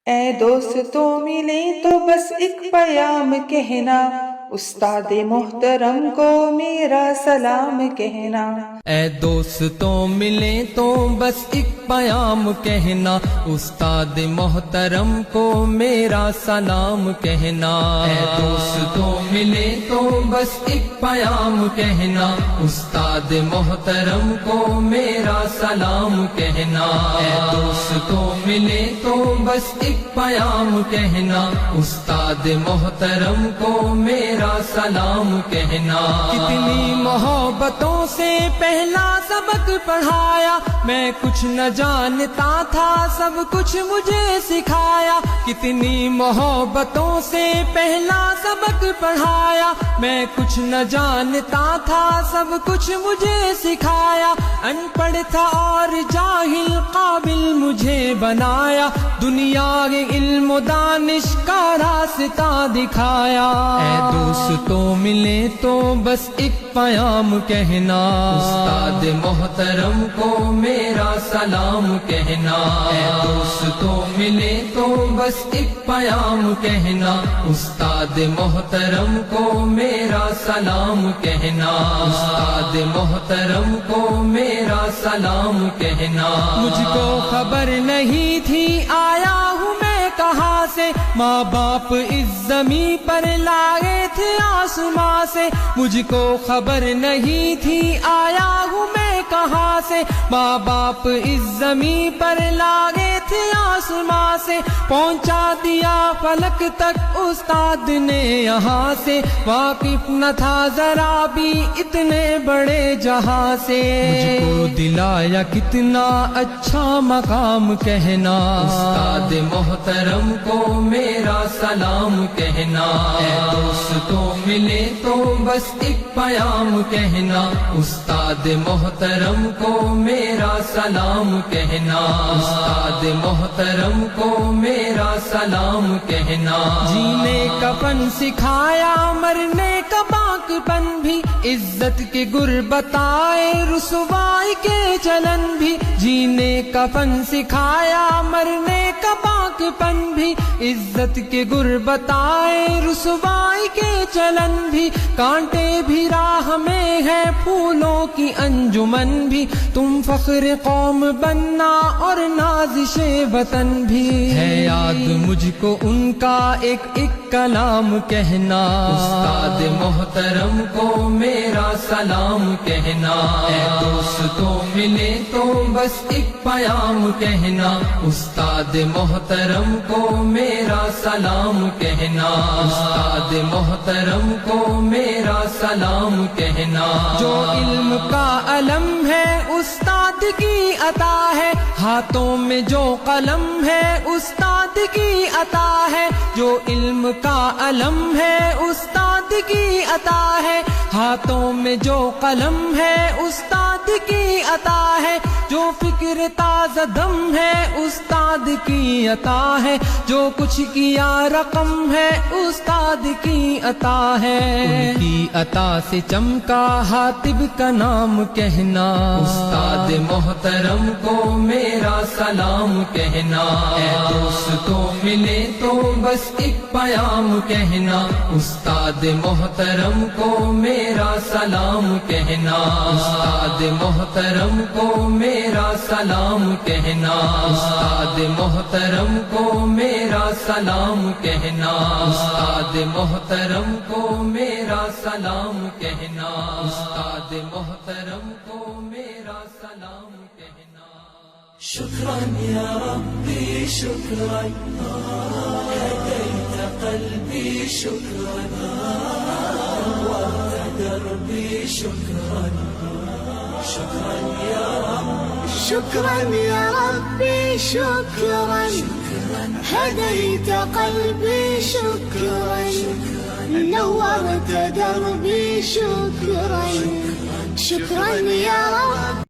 اے دوستوں ملے تو بس ایک پیام کہنا، استاد محترم کو میرا سلام کہنا۔ اے دوستوں ملیں تو بس ایک پیام کہنا، استاد محترم کو میرا سلام کہنا۔ اے دوستوں ملیں تو بس ایک پیام کہنا، استاد محترم کو میرا سلام کہنا۔ اے دوستوں ملیں تو بس ایک پیام کہنا، استاد محترم کو میرا سلام کہنا۔ کتنی محبتوں سے پہلا سبق پڑھایا، میں کچھ نہ جانتا تھا سب کچھ مجھے سکھایا۔ کتنی محبتوں سے پہلا سبق پڑھایا، میں کچھ نہ جانتا تھا سب کچھ مجھے سکھایا۔ ان پڑھ تھا اور جاہل قابل مجھے بنایا، دنیا کے علم و دانش کا راستہ دکھایا۔ اے دوستوں ملے تو بس ایک پیام کہنا، استاد محترم کو میرا سلام کہنا۔ اے دوستوں ملے تو بس ایک پیام کہنا، استاد محترم کو میرا سلام کہنا۔ استاد محترم کو میرا سلام کہنا۔ مجھ کو خبر نہیں تھی آیا ہوں میں کہاں سے، ماں باپ اس زمین پر لائے تھے آسماں سے۔ مجھ کو خبر نہیں تھی آیا ہوں میں کہاں سے، ماں باپ اس زمین پر لائے تھے آسماں سے۔ پہنچا دیا فلک تک استاد نے یہاں سے، واقف نہ تھا ذرا بھی اتنے بڑے جہاں سے۔ مجھ کو دلایا کتنا اچھا مقام کہنا، استاد محترم کو میرا سلام کہنا۔ اے دوستوں ملے تو بس ایک پیام کہنا، استاد محترم کو میرا سلام کہنا۔ استاد محترم کو میرا سلام کہنا۔ جینے کا فن سکھایا، مرنے کا باک پن بھی، عزت کے گر بتائے رسوائی کے چلن بھی۔ جینے کا فن سکھایا، مرنے کا باک پن بھی، عزت کے گر بتائے رسوائی کے چلن بھی۔ کانٹے بھی راہ میں ہے، پھولوں کی انجمن بھی، تم فخر قوم بننا اور نازش وطن بھی۔ ہے یاد مجھ کو ان کا ایک ایک کلام کہنا، استاد محترم کو میرا سلام کہنا۔ اے دوستوں ملے تو بس ایک پیام کہنا، استاد محترم کو میرا سلام کہنا۔ استاد محترم کو میرا سلام کہنا۔ جو علم کا علم ہے استاد کی عطا ہے، ہاتھوں میں جو قلم ہے استاد کی عطا ہے۔ جو علم کا علم ہے استاد کی عطا ہے، ہاتھوں میں جو قلم ہے استاد کی عطا ہے۔ جو فکر تازہ دم ہے استاد کی عطا ہے، جو کچھ کیا رقم ہے استاد کی عطا ہے۔ ان کی عطا سے چمکا حاتب کا نام کہنا، استاد محترم کو میرا سلام کہنا۔ اے دوستوں ملے تو بس ایک پیام کہنا، استاد محترم کو میرا سلام کہنا۔ استاد محترم کو میرا سلام کہنا۔ استاد محترم کو میرا سلام کہنا۔ استاد محترم کو میرا سلام کہنا۔ استاد محترم کو میرا سلام کہنا۔ شكرا يا ربي شكرا، هديت قلبي شكرا، نورت دربي شكرا، شكرا يا رب، شكرا يا ربي شكرا، هديت قلبي شكرا، نورت دربي شكرا، شكرا يا رب.